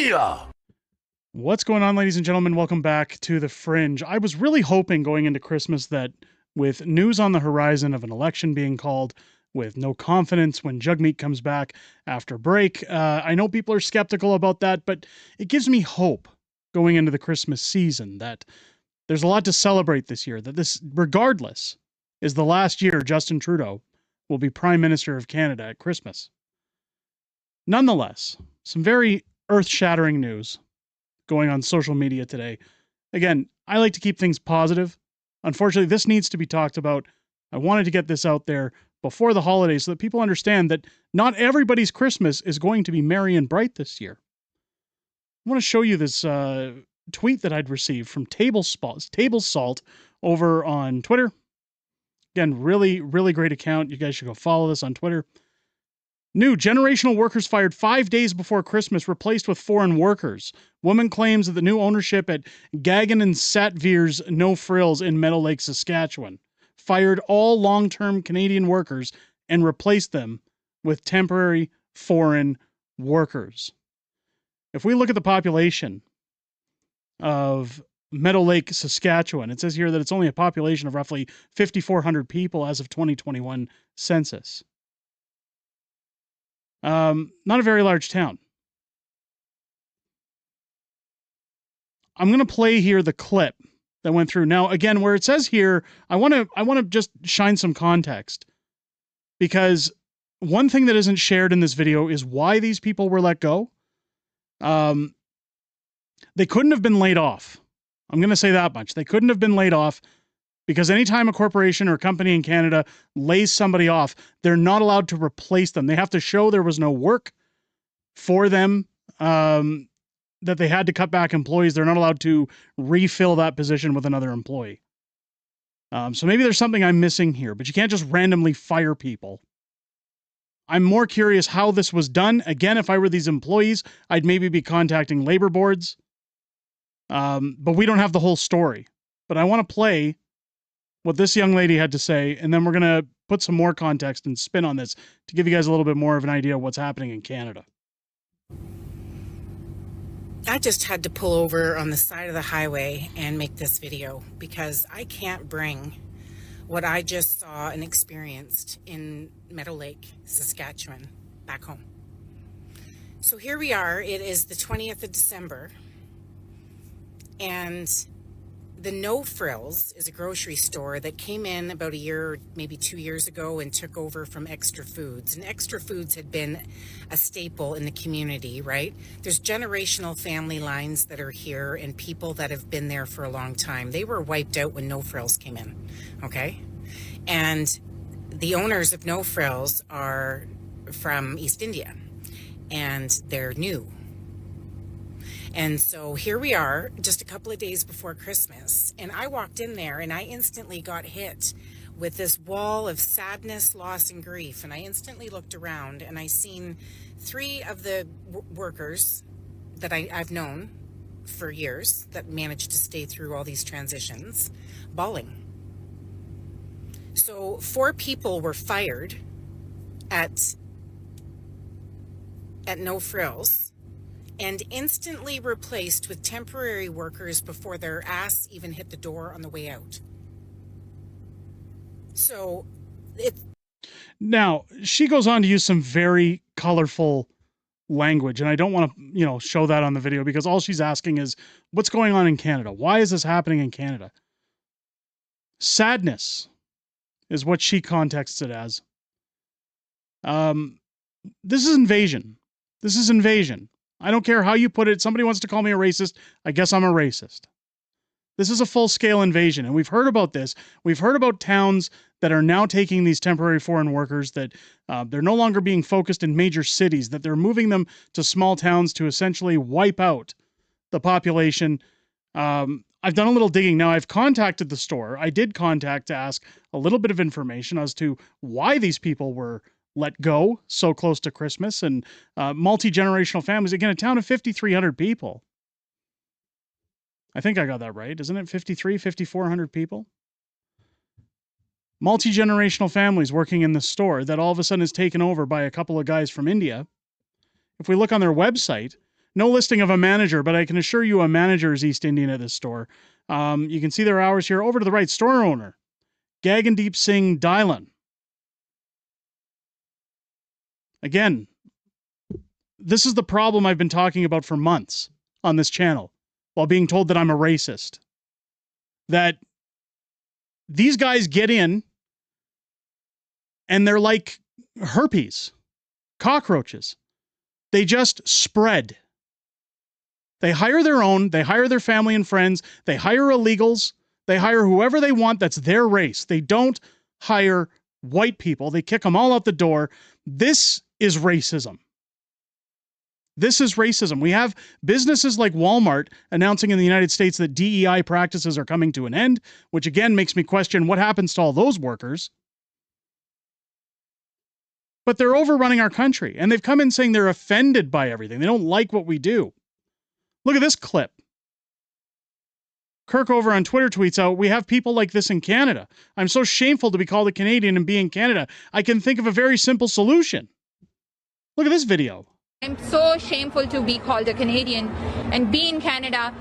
Booyah! What's going on, ladies and gentlemen? Welcome back to the Fringe. I was really hoping going into Christmas that with news on the horizon of an election being called, with no confidence when Jagmeet comes back after break, I know people are skeptical about that, but it gives me hope going into the Christmas season that there's a lot to celebrate this year, that this, regardless, is the last year Justin Trudeau will be Prime Minister of Canada at Christmas. Nonetheless, some very earth-shattering news going on social media today. Again, I like to keep things positive. Unfortunately, this needs to be talked about. I wanted to get this out there before the holidays so that people understand that not everybody's Christmas is going to be merry and bright this year. I want to show you this tweet that I'd received from Table Salt over on Twitter. Again, really, really great account. You guys should go follow this on Twitter. New generational workers fired 5 days before Christmas, replaced with foreign workers. Woman claims that the new ownership at Gagan and Satvir's No Frills in Meadow Lake, Saskatchewan, fired all long-term Canadian workers and replaced them with temporary foreign workers. If we look at the population of Meadow Lake, Saskatchewan, it says here that it's only a population of roughly 5,400 people as of 2021 census. Not a very large town. I'm going to play here the clip that went through. Now, again, where it says here, I want to just shine some context, because one thing that isn't shared in this video is why these people were let go. They couldn't have been laid off. I'm going to say that much. They couldn't have been laid off because anytime a corporation or a company in Canada lays somebody off, they're not allowed to replace them. They have to show there was no work for them, that they had to cut back employees. They're not allowed to refill that position with another employee. So maybe there's something I'm missing here, but you can't just randomly fire people. I'm more curious how this was done. Again, if I were these employees, I'd maybe be contacting labor boards. But we don't have the whole story. But I want to play what this young lady had to say, and then we're going to put some more context and spin on this to give you guys a little bit more of an idea of what's happening in Canada. I just had to pull over on the side of the highway and make this video because I can't bring what I just saw and experienced in Meadow Lake, Saskatchewan, back home. So here we are. It is the 20th of December, and the No Frills is a grocery store that came in about a year, maybe 2 years ago, and took over from Extra Foods. And Extra Foods had been a staple in the community, right? There's generational family lines that are here and people that have been there for a long time. They were wiped out when No Frills came in, okay? And the owners of No Frills are from East India, and they're new. And so here we are, just a couple of days before Christmas, and I walked in there and I instantly got hit with this wall of sadness, loss, and grief. And I instantly looked around and I seen three of the workers that I've known for years that managed to stay through all these transitions bawling. So 4 people were fired at No Frills and instantly replaced with temporary workers before their ass even hit the door on the way out. So now she goes on to use some very colorful language, and I don't want to, show that on the video, because all she's asking is what's going on in Canada? Why is this happening in Canada? Sadness is what she contexts it as. This is invasion. This is invasion. I don't care how you put it. Somebody wants to call me a racist. I guess I'm a racist. This is a full-scale invasion, and we've heard about this. We've heard about towns that are now taking these temporary foreign workers, that they're no longer being focused in major cities, that they're moving them to small towns to essentially wipe out the population. I've done a little digging. Now, I've contacted the store. I did contact to ask a little bit of information as to why these people were let go so close to Christmas, and multi-generational families. Again, a town of 5,300 people. I think I got that right. Isn't it 5,400 people? Multi-generational families working in the store that all of a sudden is taken over by a couple of guys from India. If we look on their website, No listing of a manager, but I can assure you a manager is East Indian at this store. You can see their hours here. Over to the right, store owner, Gagandeep Singh Dylan. Again, this is the problem I've been talking about for months on this channel, while being told that I'm a racist. That these guys get in, and they're like herpes, cockroaches. They just spread. They hire their own, they hire their family and friends, they hire illegals, they hire whoever they want that's their race. They don't hire white people. They kick them all out the door. This is racism. This is racism. We have businesses like Walmart announcing in the United States that DEI practices are coming to an end, which again makes me question what happens to all those workers. But they're overrunning our country, and they've come in saying they're offended by everything. They don't like what we do. Look at this clip. Kirk over on Twitter tweets out, "We have people like this in Canada. I'm so shameful to be called a Canadian and be in Canada. I can think of a very simple solution." Look at this video. I'm so shameful to be called a Canadian and be in Canada.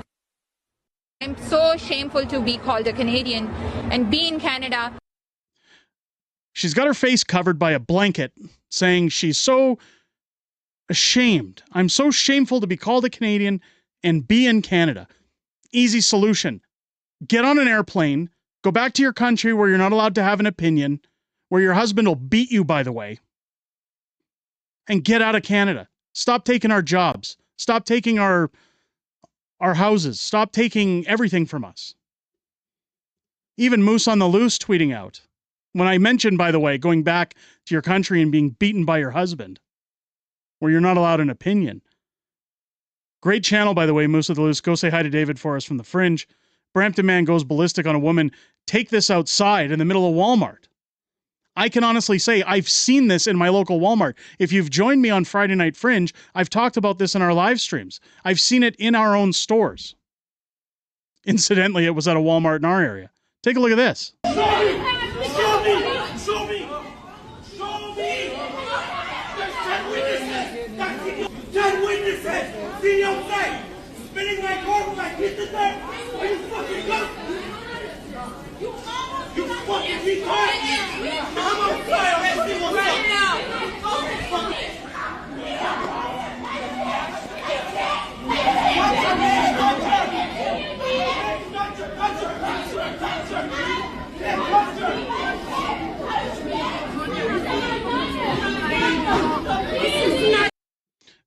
I'm so shameful to be called a Canadian and be in Canada. She's got her face covered by a blanket, saying she's so ashamed. I'm so shameful to be called a Canadian and be in Canada. Easy solution. Get on an airplane, go back to your country where you're not allowed to have an opinion, where your husband will beat you, by the way, and get out of Canada. Stop taking our jobs. Stop taking our houses. Stop taking everything from us. Even Moose on the Loose tweeting out. When I mentioned, by the way, going back to your country and being beaten by your husband, where you're not allowed an opinion. Great channel, by the way, Moose of the Loose. Go say hi to David for us from the Fringe. Brampton man goes ballistic on a woman. Take this outside in the middle of Walmart. I can honestly say I've seen this in my local Walmart. If you've joined me on Friday Night Fringe, I've talked about this in our live streams. I've seen it in our own stores. Incidentally, it was at a Walmart in our area. Take a look at this. Show me! Show me! Show me! There's 10 witnesses! 10 witnesses! See outside! Spinning my car with my kids in there! Are you fucking dumb? You fucking retard! I'm outside! Let's see what's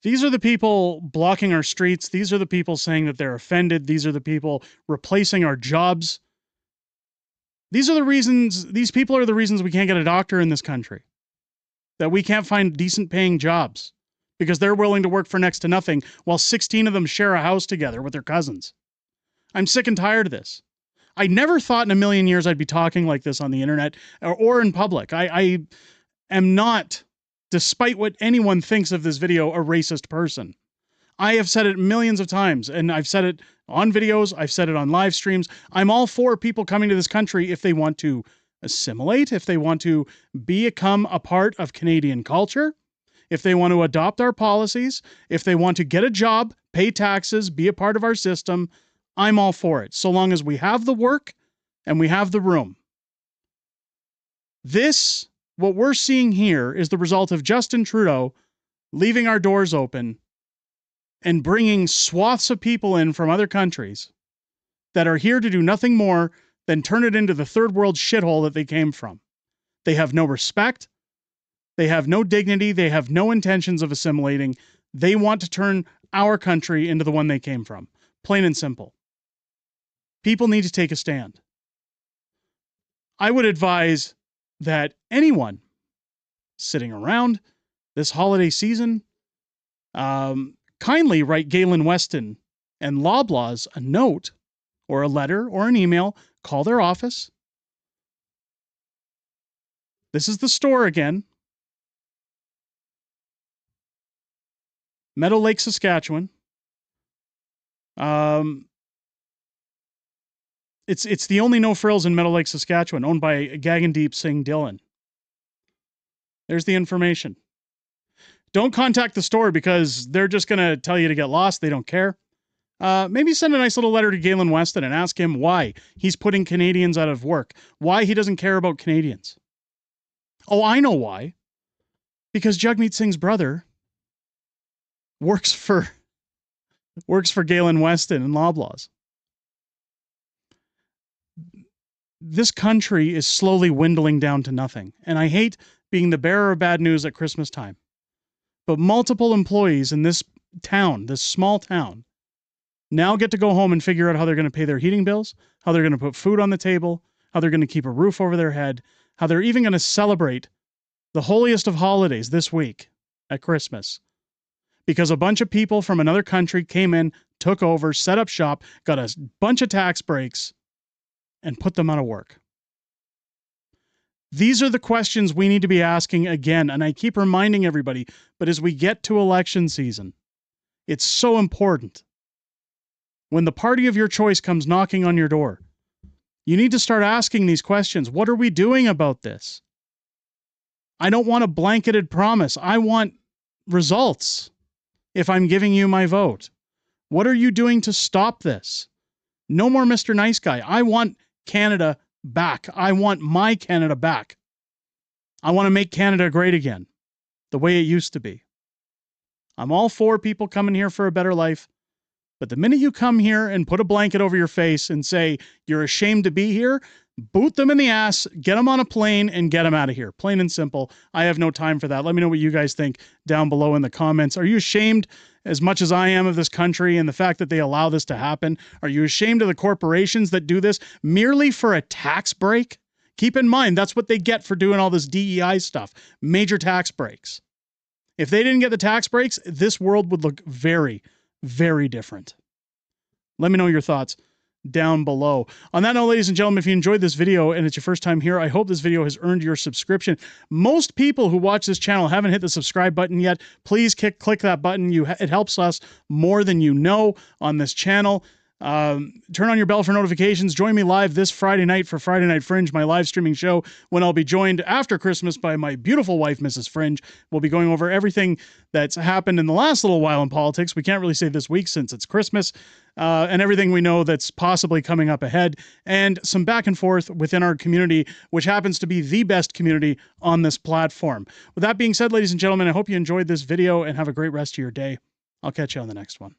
These are the people blocking our streets. These are the people saying that they're offended. These are the people replacing our jobs. These are the reasons, these people are the reasons we can't get a doctor in this country. That we can't find decent paying jobs because they're willing to work for next to nothing while 16 of them share a house together with their cousins. I'm sick and tired of this. I never thought in a million years I'd be talking like this on the internet or in public. I am not, despite what anyone thinks of this video, a racist person. I have said it millions of times, and I've said it on videos, I've said it on live streams. I'm all for people coming to this country if they want to assimilate, if they want to become a part of Canadian culture, if they want to adopt our policies, if they want to get a job, pay taxes, be a part of our system. I'm all for it, so long as we have the work and we have the room. This, what we're seeing here, is the result of Justin Trudeau leaving our doors open and bringing swaths of people in from other countries that are here to do nothing more than turn it into the third world shithole that they came from. They have no respect. They have no dignity. They have no intentions of assimilating. They want to turn our country into the one they came from. Plain and simple. People need to take a stand. I would advise that anyone sitting around this holiday season, kindly write Galen Weston and Loblaws a note or a letter or an email, call their office. This is the store again. Meadow Lake, Saskatchewan. It's the only No Frills in Meadow Lake, Saskatchewan, owned by Gagandeep Singh Dylan. There's the information. Don't contact the store because they're just going to tell you to get lost. They don't care. Maybe send a nice little letter to Galen Weston and ask him why he's putting Canadians out of work, why he doesn't care about Canadians. Oh, I know why. Because Jagmeet Singh's brother works for Galen Weston and Loblaws. This country is slowly dwindling down to nothing, and I hate being the bearer of bad news at Christmas time. But multiple employees in this town, this small town, now get to go home and figure out how they're going to pay their heating bills, how they're going to put food on the table, how they're going to keep a roof over their head, how they're even going to celebrate the holiest of holidays this week at Christmas. Because a bunch of people from another country came in, took over, set up shop, got a bunch of tax breaks, and put them out of work. These are the questions we need to be asking again, and I keep reminding everybody, but as we get to election season, it's so important. When the party of your choice comes knocking on your door, you need to start asking these questions. What are we doing about this? I don't want a blanketed promise. I want results if I'm giving you my vote. What are you doing to stop this? No more Mr. Nice Guy. I want Canada back. I want my Canada back. I want to make Canada great again, the way it used to be. I'm all for people coming here for a better life. But the minute you come here and put a blanket over your face and say you're ashamed to be here, boot them in the ass, get them on a plane, and get them out of here. Plain and simple. I have no time for that. Let me know what you guys think down below in the comments. Are you ashamed as much as I am of this country and the fact that they allow this to happen? Are you ashamed of the corporations that do this merely for a tax break? Keep in mind, that's what they get for doing all this DEI stuff. Major tax breaks. If they didn't get the tax breaks, this world would look very, very different. Let me know your thoughts down below. On that note, ladies and gentlemen, if you enjoyed this video and it's your first time here, I hope this video has earned your subscription. Most people who watch this channel haven't hit the subscribe button yet. Please click that button. It helps us more than you know on this channel. Turn on your bell for notifications. Join me live this Friday night for Friday Night Fringe, my live streaming show, when I'll be joined after Christmas by my beautiful wife, Mrs. Fringe. We'll be going over everything that's happened in the last little while in politics. We can't really say this week since it's Christmas, and everything we know that's possibly coming up ahead, and some back and forth within our community, which happens to be the best community on this platform. With that being said, ladies and gentlemen, I hope you enjoyed this video and have a great rest of your day. I'll catch you on the next one.